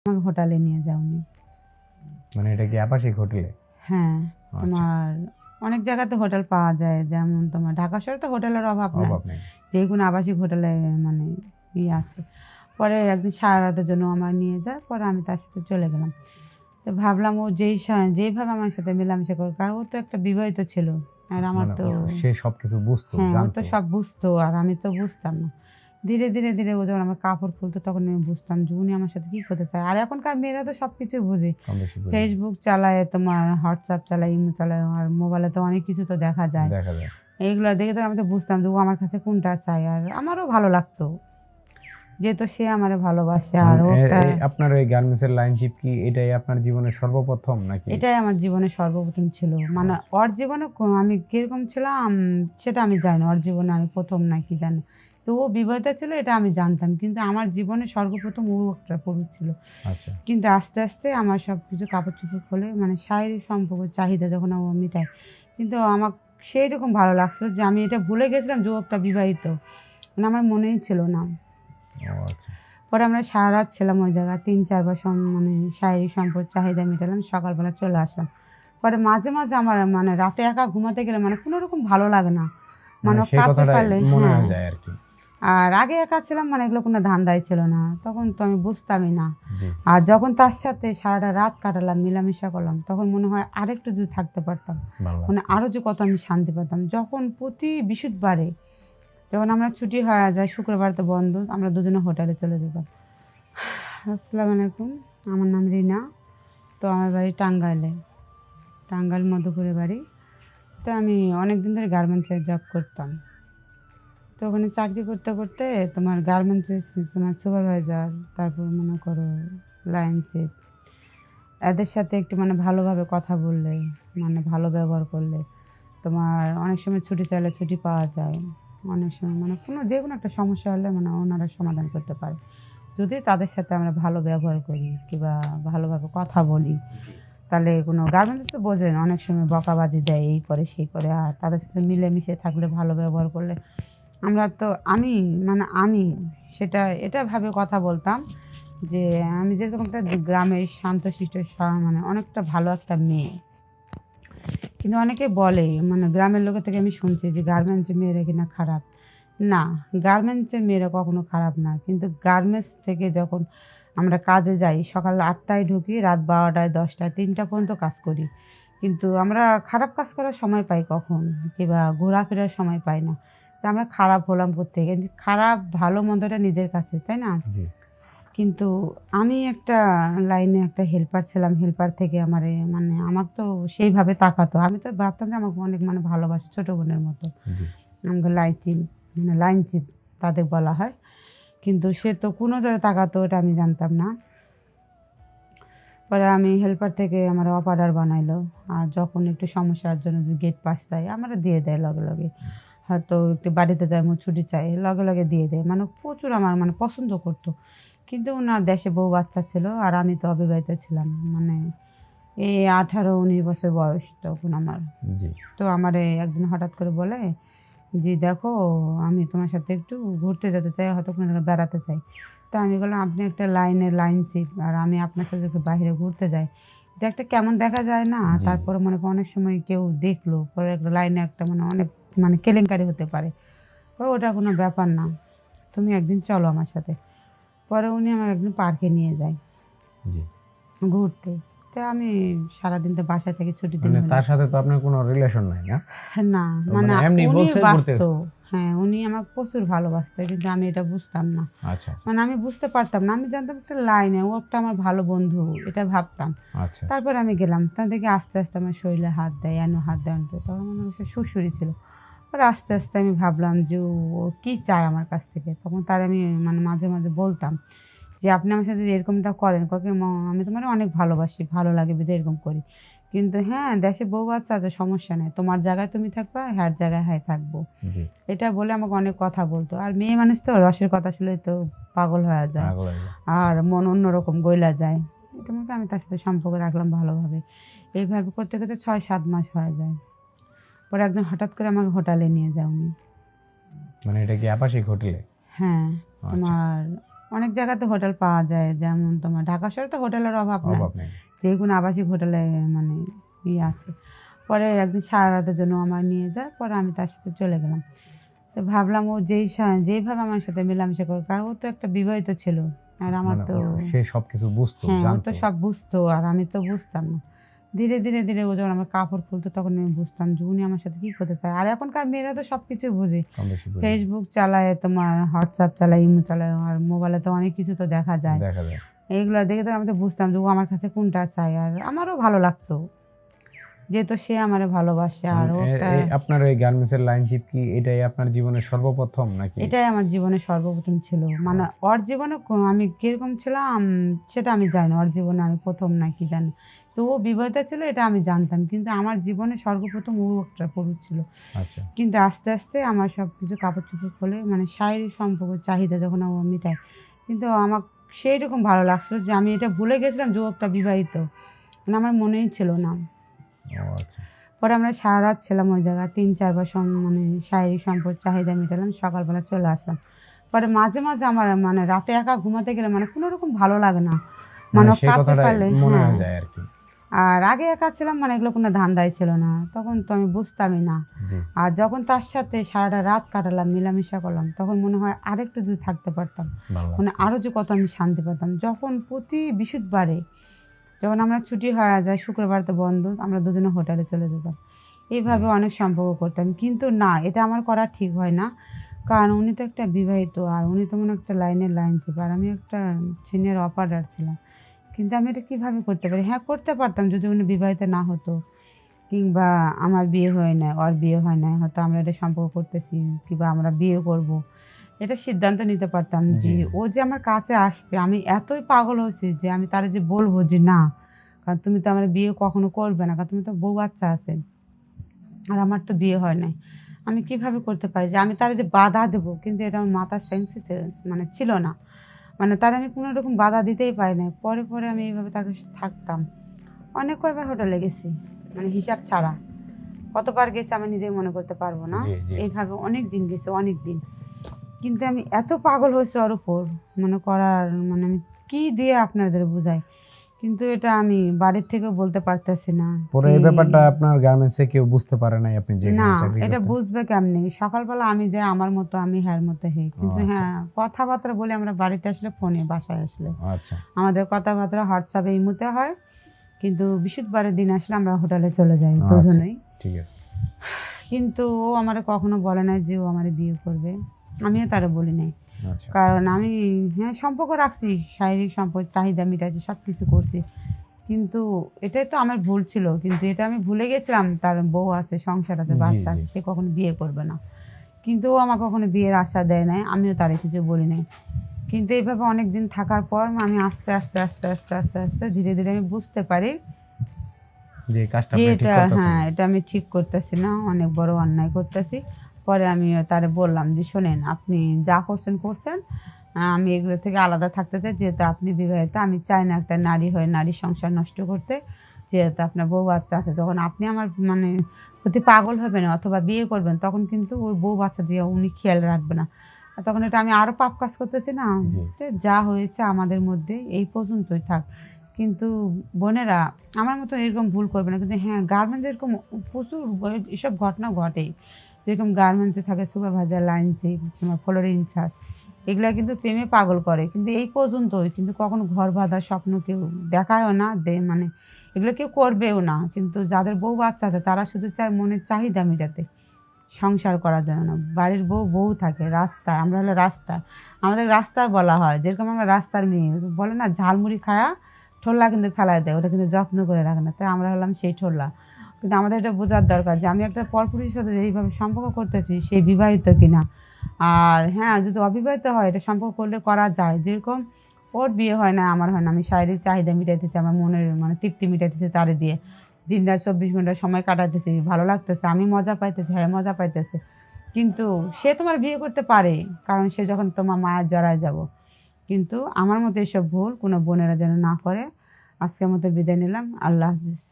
আমাকে হোটেলে নিয়ে যাওনি। মানে এটা কি আবাসিক হোটেলে? হ্যাঁ, তোমার অনেক জায়গাতে হোটেল পাওয়া যায়, যেমন তোমার ঢাকা শহরে তো হোটেলের অভাব নাই, যে কোনো আবাসিক হোটেলে মানে আছে। পরে একদিন সারা রাতের জন্য আমার নিয়ে যায়, পরে আমি তার সাথে চলে গেলাম। তো ভাবলাম ও যেইভাবে আমার সাথে মেলামেশা করে, কারণ ও তো একটা বিবাহিত ছিল, আর আমার তো সে সবকিছু বুঝতো, হ্যাঁ ও জানতো। তো সব বুঝতো, আর আমি তো বুঝতাম না। ধীরে ধীরে ধীরে ও যখন আমার কাপড় খুলতো, তখন আমি বুঝতাম যে উনি আমার সাথে কী করতে চায়। আর এখনকার মেয়েরা তো সব কিছু বুঝে, ফেসবুক চালায়, তোমার হোয়াটসঅ্যাপ চালায়, ইমো চালায়, আর মোবাইলে তো অনেক কিছু তো দেখা যায়। এইগুলো দেখে তো আমি তো বুঝতাম যে ও আমার কাছে কোনটা চাই, আর আমারও ভালো লাগতো যেহেতু সে আমারে ভালোবাসে। আর আপনার এই গার্মেন্টসের লাইনশিপ কি এটাই আপনার জীবনের সর্বপ্রথম নাকি? এটাই আমার জীবনে সর্বপ্রথম ছিল। মানে ওর জীবনে আমি কিরকম ছিলাম সেটা আমি জানি না, ওর জীবনে আমি প্রথম নাকি জানি। তো ও বিবাহিত ছিল এটা আমি জানতাম, কিন্তু আমার জীবনে সর্বপ্রথম ও একটা পুরুষ ছিল। কিন্তু আস্তে আস্তে আমার সব কিছু কাপড় চোপড় খোলে, মানে শারীরিক সম্পর্ক চাহিদা যখন ও মেটায়, কিন্তু আমার সেই রকম ভালো লাগছিল যে আমি এটা ভুলে গেছিলাম যে ও একটা বিবাহিত, মানে আমার মনেই ছিল না। পরে আমরা সারা রাত ছিলাম ওই জায়গায়, 3-4 বার মানে শারীরিক সম্পর্ক চাহিদা মেটালাম, সকালবেলা চলে আসলাম। পরে মাঝে মাঝে আমার মানে রাতে একা ঘুমাতে গেলে মানে কোনো রকম ভালো লাগে না, মানে কাছে পারলে হ্যাঁ। আর আগে একা ছিলাম, মানে এগুলো কোনো ধান্দাই ছিল না, তখন তো আমি বুঝতামই না। আর যখন তার সাথে সারাটা রাত কাটালাম, মেলামেশা করলাম, তখন মনে হয় আরেকটু যদি থাকতে পারতাম, মানে আরও যে কত আমি শান্তি পেতাম। যখন প্রতি বৃহস্পতিবারে যখন আমরা ছুটি হয়ে যায়, শুক্রবার তো বন্ধ, আমরা দুজনে হোটেলে চলে যেতাম। আসসালামু আলাইকুম, আমার নাম রিনা। তো আমার বাড়ি টাঙ্গাইল মধুপুরে বাড়ি। তো আমি অনেক দিন ধরে গার্মেন্টসে জব করতাম। তো ওখানে চাকরি করতে করতে তোমার গার্মেন্টসের তোমার সুপারভাইজার, তারপর মনে করো লাইন চিফ, এদের সাথে একটু মানে ভালোভাবে কথা বললে, মানে ভালো ব্যবহার করলে, তোমার অনেক সময় ছুটি চাইলে ছুটি পাওয়া যায়। অনেক সময় মানে যে কোনো একটা সমস্যা হলে মানে ওনারা সমাধান করতে পারে, যদি তাদের সাথে আমরা ভালো ব্যবহার করি কিংবা ভালোভাবে কথা বলি। তাহলে কোনো গার্মেন্টস তো বোঝেন, অনেক সময় বকাবাজি দেয়, এই করে সেই করে, আর তাদের সাথে মিলেমিশে থাকলে, ভালো ব্যবহার করলে আমরা তো আমি এটা ভাবে কথা বলতাম যে আমি যেরকম একটা গ্রামের শান্তশিষ্ট মানে অনেকটা ভালো একটা মেয়ে। কিন্তু অনেকে বলে, মানে গ্রামের লোকের থেকে আমি শুনছি যে গার্মেন্টসের মেয়েরা কিনা খারাপ। না, গার্মেন্টসের মেয়েরা কখনো খারাপ না, কিন্তু গার্মেন্টস থেকে যখন আমরা কাজে যাই, সকাল 8টায় ঢুকি, রাত 12টায় 10টায় 3টা পর্যন্ত কাজ করি, কিন্তু আমরা খারাপ কাজ করার সময় পাই কখন, কিংবা ঘোরাফেরার সময় পাই না। তো আমরা খারাপ হলাম কোত্থেকে? কিন্তু খারাপ ভালো মন্দটা নিজের কাছে, তাই না? কিন্তু আমি একটা লাইনে একটা হেল্পার ছিলাম, হেল্পার থেকে মানে আমাকে তো সেইভাবে তাকাতো, আমি তো ভাবতাম যে আমাকে অনেক মানে ভালোবাসে, ছোটো বোনের মতো। আমাকে লাইন চিপ তাদের বলা হয়, কিন্তু সে তো কোনো জায়গায় তাকাতো এটা আমি জানতাম না। পরে আমি হেল্পার থেকে আমার অপারেটর বানাইলো, আর যখন একটু সমস্যার জন্য গেট পাস চাই আমরা দিয়ে দেয় লগে লগে, হয়তো একটু বাড়িতে যাই ছুটি চাই লগে লগে দিয়ে দেয়, মানে প্রচুর আমার মানে পছন্দ করতো। কিন্তু ওনার দেশে বউ বাচ্চা ছিল, আর আমি তো অবিবাহিত ছিলাম, মানে এই 18-19 বছর বয়স তখন আমার। তো আমার একদিন হঠাৎ করে বলে যে দেখো, আমি তোমার সাথে একটু ঘুরতে যেতে চাই, হয়তো কোনো জায়গায় বেড়াতে চাই। তা আমি বললাম আপনি একটা লাইন চিপ, আর আমি আপনার সাথে একটু বাইরে ঘুরতে যাই, এটা একটা কেমন দেখা যায় না? তারপরে মনে করি অনেক সময় কেউ দেখলো, পরে একটা লাইনে একটা মানে অনেক মানে কেলেঙ্কারি হতে পারে। ওটা কোনো ব্যাপার না, তুমি একদিন চলো আমার সাথে। পরে উনি আমার একদিন পার্কে নিয়ে যায় ঘুরতে। তো আমি সারাদিন তো বাসা থেকে ছুটি দিন, তার সাথে তো আপনার কোনো রিলেশন নাই না? না, মানে উনি বাসতো, হ্যাঁ উনি আমাকে প্রচুর ভালোবাসতো, কিন্তু আমি এটা বুঝতাম না। মানে আমি বুঝতে পারতাম না, আমি জানতাম একটা লাইনে ও একটা আমার ভালো বন্ধু, এটা ভাবতাম। তারপর আমি গেলাম, তা দেখি আস্তে আস্তে আমার শরীরে হাত দেয়, হাত দেয়, তখন আমার শ্বশুরই ছিল। পরে আস্তে আস্তে আমি ভাবলাম যে ও কী চায় আমার কাছ থেকে। তখন তার আমি মানে মাঝে মাঝে বলতাম যে আপনি আমার সাথে এরকমটা করেন, আমি তোমার অনেক ভালোবাসি, ভালো লাগে বিধে এরকম করি, কিন্তু হ্যাঁ দেশে বউ বাচ্চা আছে, সমস্যা নেই, তোমার জায়গায় তুমি থাকবা, হ্যাঁ জায়গায় হ্যাঁ থাকবো, এটা বলে আমাকে অনেক কথা বলতো। আর মেয়ে মানুষ তো রসের কথা শুনলে তো পাগল হয়ে যায়, আর মন অন্যরকম গইলা যায়। এটা মনে আমি তার সাথে সম্পর্ক রাখলাম ভালোভাবে, এইভাবে করতে করতে 6-7 মাস হয়ে যায়। পরে একদিন হঠাৎ করে আমাকে হোটেলে নিয়ে যাওনি। মানে এটা কি আবাসিক হোটেলে? হ্যাঁ, তোমার অনেক জায়গাতে হোটেল পাওয়া যায়, যেমন তোমার ঢাকা শহরে তো হোটেলের অভাব নাই, অভাব নেই। যে কোনো আবাসিক হোটেলে মানে ইয়ে আছে। পরে একদিন সারা রাতের জন্য আমার নিয়ে যায়, পরে আমি তার সাথে চলে গেলাম। তো ভাবলাম ও যেইভাবে আমার সাথে মেলামেশা করে, কারণ ও তো একটা বিবাহিত ছিল, আর আমার মানে তো সে সবকিছু বুঝতো, হ্যাঁ ও জানতো। তো সব বুঝতো আর আমি তো বুঝতাম না। ধীরে ধীরে ধীরে ও যখন আমার কাপড় খুলতো তখন আমি বুঝতাম যে উনি আমার সাথে কী করতে চায়। আর এখনকার মেয়েরা তো সব কিছু বোঝে, কম বেশি বুঝে। ফেসবুক চালায়, তোমার হোয়াটসঅ্যাপ চালায়, ইমো চালায়, আর মোবাইলে তো অনেক কিছু তো দেখা যায়। দেখা যায়। এইগুলো দেখে তো আমি তো বুঝতাম যে ও আমার কাছে কোনটা চাই, আর আমারও ভালো লাগতো যেহেতু সে আমারে ভালোবাসে। আর মানে ওটা আপনার এই গার্মেন্টসের লাইনশিপ কি এটাই আপনার জীবনের সর্বপ্রথম নাকি? এটাই আমার জীবনে সর্বপ্রথম ছিল। মানে আচ্ছা। ওর জীবনে আমি কিরকম ছিলাম সেটা আমি জানি না, ওর জীবনে আমি প্রথম নাকি জানি। তো ও বিবাহিতা ছিল এটা আমি জানতাম, কিন্তু আমার জীবনে সর্বপ্রথম ও একটা পুরুষ ছিল। আচ্ছা। কিন্তু আস্তে আস্তে আমার সব কিছু কাপড় চোপড় খুলে মানে শারীরিক সম্পর্ক চাহিদা যখন ও মেটায়, কিন্তু আমার সেই রকম ভালো লাগছিল যে আমি এটা ভুলে গেছিলাম যে ও একটা বিবাহিত, মানে আমার মনেই ছিল না। ও আচ্ছা। পরে আমরা সারা রাত ছিলাম ওই জায়গায়, 3-4 বার মানে শারীরিক সম্পর্ক চাহিদা মেটালাম, সকালবেলা চলে আসলাম। পরে মাঝে মাঝে আমার মানে রাতে একা ঘুমাতে গেলে মানে কোনো রকম ভালো লাগে না, মানে মানে ওর সেই কাছে কথাটা পারলে মনে হ্যাঁ। হয়ে যায় আর কি। আর আগে একা ছিলাম মানে এগুলো কোনো ধান্দাই ছিল না, তখন তো আমি বুঝতামই না। জি। আর যখন তার সাথে সারাটা রাত কাটালাম, মেলামেশা করলাম, তখন মনে হয় আরেকটু যদি থাকতে পারতাম, ভালো মানে লাগতো। আরও যে কত আমি শান্তি পেতাম। যখন প্রতি বৃহস্পতিবারে যখন আমরা ছুটি হয়ে যায়, শুক্রবার তো বন্ধ, আমরা দুজনে হোটেলে চলে যেতাম, এইভাবে অনেক সম্পর্ক করতাম। কিন্তু না, এটা আমার করা ঠিক হয় না, কারণ উনি তো একটা বিবাহিত, আর উনি তো মনে একটা লাইন ছিল, আর আমি একটা সিনিয়র অপারেটর ছিলাম। কিন্তু আমি এটা কীভাবে করতে পারি? হ্যাঁ করতে পারতাম যদি উনি বিবাহিত না হতো, কিংবা আমার বিয়ে হয় না, ওর বিয়ে হয় না, হয়তো আমরা এটা সম্পর্ক করতেছি কিংবা আমরা বিয়ে করব, এটা সিদ্ধান্ত নিতে পারতাম যে জি। ও যে আমার কাছে আসবে। আমি এতই পাগল হয়েছি যে আমি তারে যে বলবো যে না, কারণ তুমি তো আমার বিয়ে কখনো করবে না, কারণ তুমি তো বউ বাচ্চা আছে, আর আমার তো বিয়ে হয় নাই। আমি কিভাবে করতে পারি যে আমি তারে যে বাধা দেবো, কিন্তু এটা আমার মাথার সেন্সে মানে ছিল না, মানে তার আমি কোনো রকম বাধা দিতেই পারি না। পরে পরে আমি এইভাবে তাকে থাকতাম। অনেক কয়বার হোটেলে গেছি, মানে হিসাব ছাড়া কতবার গেছি আমি নিজেই মনে করতে পারবো না। জি, জি। এইভাবে অনেক দিন গেছে, অনেক দিন। কিন্তু আমি এত পাগল হয়েছি ওর উপর, মনে করার মানে আমি কী দিয়ে আপনাদের বোঝাই, কিন্তু এটা আমি বাড়ির থেকেও বলতে পারতেছি না। পরে এই ব্যাপারটা আপনার গার্মেন্টসে কেউ বুঝতে পারে নাই আপনি না, যেখানে চাকরি এটা করতেন? বুঝবে কেমনি? সকালবেলা আমি যাই আমার মতো, আমি হ্যার মতো হেই, কিন্তু আচ্ছা। হ্যাঁ কথাবার্তা বলি আমরা বাড়িতে আসলে, ফোনে বাসায় আসলে আচ্ছা। আমাদের কথাবার্তা হোয়াটসঅ্যাপে ইমোতে হয়, কিন্তু বৃহস্পতিবারের দিন আসলে আমরা হোটেলে চলে যাই আচ্ছা। দুজনেই। ঠিক আছে। কিন্তু ও আমার কখনো বলে না যে ও আমার বিয়ে করবে, আমিও তারা বলি নাই। আচ্ছা। কারণ আমি হ্যাঁ সম্পর্ক রাখছি, শারীরিক সম্পর্ক চাহিদা মিটাচ্ছি, সব কিছু করছি, কিন্তু এটাই তো আমার ভুল ছিল। কিন্তু এটা আমি ভুলে গেছিলাম তার বউ আছে, সংসার আছে, জি, বাচ্চা আছে, জি। সে কখনো বিয়ে করবে না। কিন্তু ও আমার কখনো বিয়ের আশা দেয় নাই, আমিও তারে কিছু বলি নাই। কিন্তু এইভাবে অনেক দিন থাকার পর আমি আস্তে আস্তে আস্তে আস্তে আস্তে আস্তে ধীরে ধীরে আমি বুঝতে পারি যে কাজটা যে আপনি ঠিক এটা করতেছেন। হ্যাঁ এটা আমি ঠিক করতেছি না, অনেক বড় অন্যায় করতেছি। পরে আমি তারে বললাম যে শোনেন, আপনি যা করছেন করছেন, আমি এগুলো থেকে আলাদা থাকতে চাই, যেহেতু আপনি বিবাহিত, আমি চাই না একটা নারী হয়ে নারীর সংসার নষ্ট করতে। যেহেতু আপনার বউ বাচ্চা আছে, যখন আপনি আমার মানে প্রতি পাগল হবেন অথবা বিয়ে করবেন, তখন কিন্তু ওই বউ বাচ্চা দিয়ে উনি খেয়াল রাখবে না, আর তখন এটা আমি আরও পাপ কাজ করতেছি না। জি। তো যা হয়েছে আমাদের মধ্যে এই পর্যন্তই থাক। কিন্তু বোনেরা আমার মতো এরকম ভুল করবে না। কিন্তু হ্যাঁ গার্মেন্টস এরকম প্রচুর এসব ঘটনা ঘটেই, যেরকম গার্মেন্টসে থাকে সুপারভাইজার, লাইন চিফ, তোমার ফ্লোর ইনচার্জ, এগুলা কিন্তু প্রেমে পাগল করে, কিন্তু এই পর্যন্তই। কিন্তু কখনো ঘর বাঁধার স্বপ্ন কেউ দেখায়ও না, মানে এগুলো কেউ করবেও না। কিন্তু যাদের বউ বাচ্চা আছে তারা শুধু চায় মনের চাহিদা মেটাতে, সংসার করার জন্য না। বাড়ির বউ থাকে রাস্তায়, আমরা হলো রাস্তায়, আমাদের রাস্তায় বলা হয়, যেরকম আমরা রাস্তার মেয়ে বলে না, ঝালমুড়ি খায়া ঠোল্লা কিন্তু ফেলায় দেয়, ওটা কিন্তু যত্ন করে রাখে না, তাই আমরা হলাম সেই ঠোল্লা। কিন্তু আমাদের এটা বোঝার দরকার যে আমি একটা পরপুরুষের সাথে এইভাবে সম্পর্ক করতেছি, সে বিবাহিত কিনা। আর হ্যাঁ যদি অবিবাহিত হয় এটা সম্পর্ক করলে করা যায়, যেরকম ওর বিয়ে হয় না, আমার হয় না, আমি শারীরিক চাহিদা মিটাইতেছি, আমার মনের মানে তৃপ্তি মিটাইতেছি তারে দিয়ে, দিন রাত 24 ঘন্টা সময় কাটাতেছি, ভালো লাগতেছে, আমি মজা পাইতেছি, হ্যাঁ মজা পাইতেছে। কিন্তু সে তোমার বিয়ে করতে পারে, কারণ সে যখন তোমার মায়ের জড়ায় যাব। কিন্তু আমার মতো এসব ভুল কোনো বোনেরা যেন না করে। আজকের মতো বিদায় নিলাম, আল্লাহ হাফিজ।